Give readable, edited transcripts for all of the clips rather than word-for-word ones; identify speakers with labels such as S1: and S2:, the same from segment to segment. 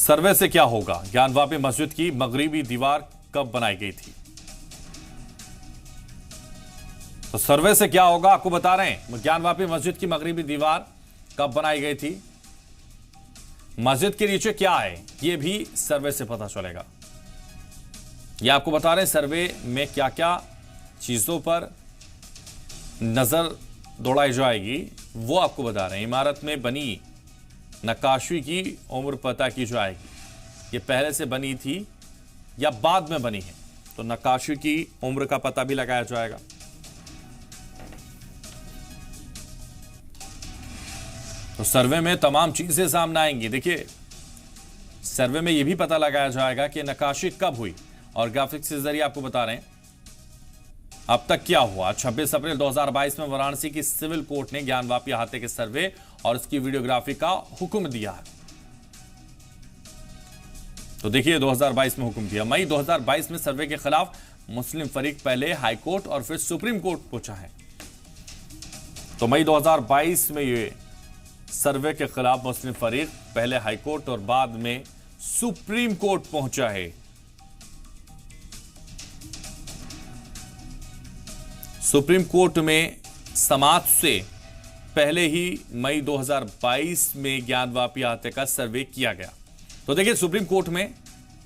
S1: सर्वे से क्या होगा? ज्ञानवापी मस्जिद की मगरिबी दीवार कब बनाई गई थी? तो सर्वे से क्या होगा आपको बता रहे हैं। ज्ञानवापी मस्जिद की मगरिबी दीवार कब बनाई गई थी? मस्जिद के नीचे क्या है यह भी सर्वे से पता चलेगा। यह आपको बता रहे हैं सर्वे में क्या क्या चीजों पर नजर दौड़ाई जाएगी वो आपको बता रहे हैं। इमारत में बनी नक्काशी की उम्र पता की जाएगी, ये पहले से बनी थी या बाद में बनी है, तो नक्काशी की उम्र का पता भी लगाया जाएगा। तो सर्वे में तमाम चीजें सामने आएंगी। देखिए सर्वे में यह भी पता लगाया जाएगा कि नक्काशी कब हुई, और ग्राफिक्स के जरिए आपको बता रहे हैं अब तक क्या हुआ। 26 अप्रैल 2022 में वाराणसी की सिविल कोर्ट ने ज्ञानवापी अहाते के सर्वे और उसकी वीडियोग्राफी का हुक्म दिया है। तो देखिए 2022 में हुक्म दिया। मई 2022 में सर्वे के खिलाफ मुस्लिम फरीक पहले हाईकोर्ट और फिर सुप्रीम कोर्ट पहुंचा है। तो मई 2022 में ये सर्वे के खिलाफ मुस्लिम फरीक पहले हाईकोर्ट और बाद में सुप्रीम कोर्ट पहुंचा है। सुप्रीम कोर्ट में समाज से पहले ही मई 2022 में ज्ञानवापी अहाते का सर्वे किया गया। तो देखिए सुप्रीम कोर्ट में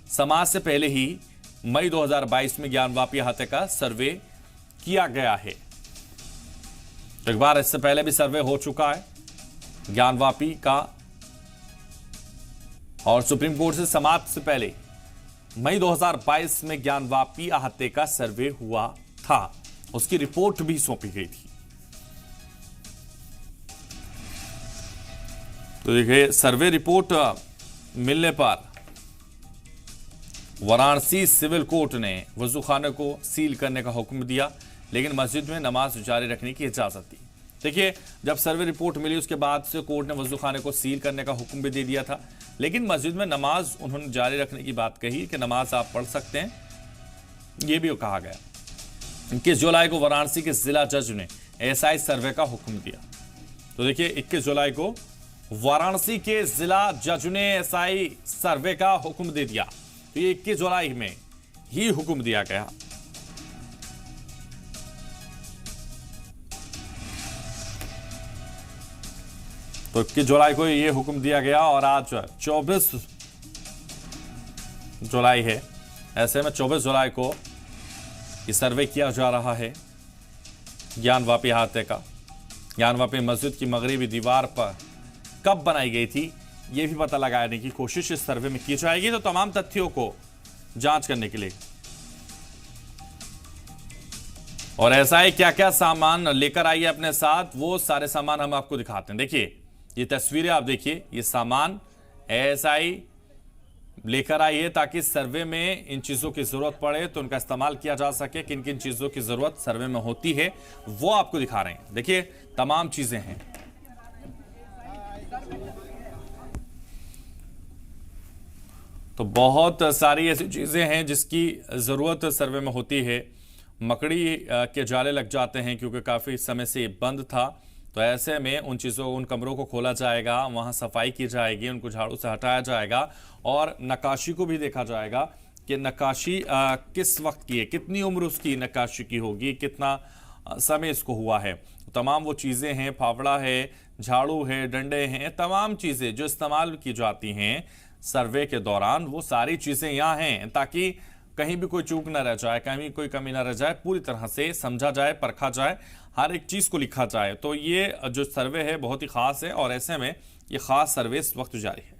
S1: समाज से पहले ही मई 2022 में ज्ञानवापी अहाते का सर्वे किया गया है। तो एक बार इससे पहले भी सर्वे हो चुका है ज्ञानवापी का, और सुप्रीम कोर्ट से समाज से पहले मई 2022 में ज्ञानवापी अहाते का सर्वे हुआ था, उसकी रिपोर्ट भी सौंपी गई थी। तो देखिए सर्वे रिपोर्ट मिलने पर वाराणसी सिविल कोर्ट ने वजूखाने को सील करने का हुक्म दिया, लेकिन मस्जिद में नमाज जारी रखने की इजाजत दी। देखिए जब सर्वे रिपोर्ट मिली उसके बाद से कोर्ट ने वजूखाने को सील करने का हुक्म भी दे दिया था, लेकिन मस्जिद में नमाज उन्होंने जारी रखने की बात कही कि नमाज आप पढ़ सकते हैं, यह भी कहा गया। 21 जुलाई को वाराणसी के जिला जज ने एएसआई सर्वे का हुक्म दिया। तो देखिए 21 जुलाई को वाराणसी के जिला जज ने एएसआई सर्वे का हुक्म दे दिया। तो ये 21 जुलाई में ही हुक्म दिया गया। तो 21 जुलाई को ये हुक्म दिया गया और आज 24 जुलाई है। ऐसे में 24 जुलाई को ये सर्वे किया जा रहा है ज्ञानवापी अहाते का। ज्ञानवापी मस्जिद की मगरिबी दीवार पर कब बनाई गई थी यह भी पता लगाने की कोशिश इस सर्वे में की जाएगी। तो तमाम तथ्यों को जांच करने के लिए और ऐसा है क्या क्या सामान लेकर आइए अपने साथ, वो सारे सामान हम आपको दिखाते हैं। देखिए ये तस्वीरें आप देखिए, ये सामान एएसआई लेकर आइए ताकि सर्वे में इन चीजों की जरूरत पड़े तो उनका इस्तेमाल किया जा सके। किन किन चीजों की जरूरत सर्वे में होती है वो आपको दिखा रहे हैं। देखिए तमाम चीजें हैं। तो बहुत सारी ऐसी चीजें हैं जिसकी जरूरत सर्वे में होती है। मकड़ी के जाले लग जाते हैं क्योंकि काफी समय से बंद था, तो ऐसे में उन चीज़ों उन कमरों को खोला जाएगा, वहाँ सफाई की जाएगी, उनको झाड़ू से हटाया जाएगा और नक्काशी को भी देखा जाएगा कि नक्काशी किस वक्त की है, कितनी उम्र उसकी नक्काशी की होगी, कितना समय इसको हुआ है। तमाम वो चीज़ें हैं, फावड़ा है, झाड़ू है, डंडे हैं, तमाम चीज़ें जो इस्तेमाल की जाती हैं सर्वे के दौरान, वो सारी चीज़ें यहाँ हैं ताकि कहीं भी कोई चूक ना रह जाए, कहीं कोई कमी ना रह जाए, पूरी तरह से समझा जाए, परखा जाए, हर एक चीज़ को लिखा जाए। तो ये जो सर्वे है बहुत ही ख़ास है और ऐसे में ये ख़ास सर्वे इस वक्त जारी है।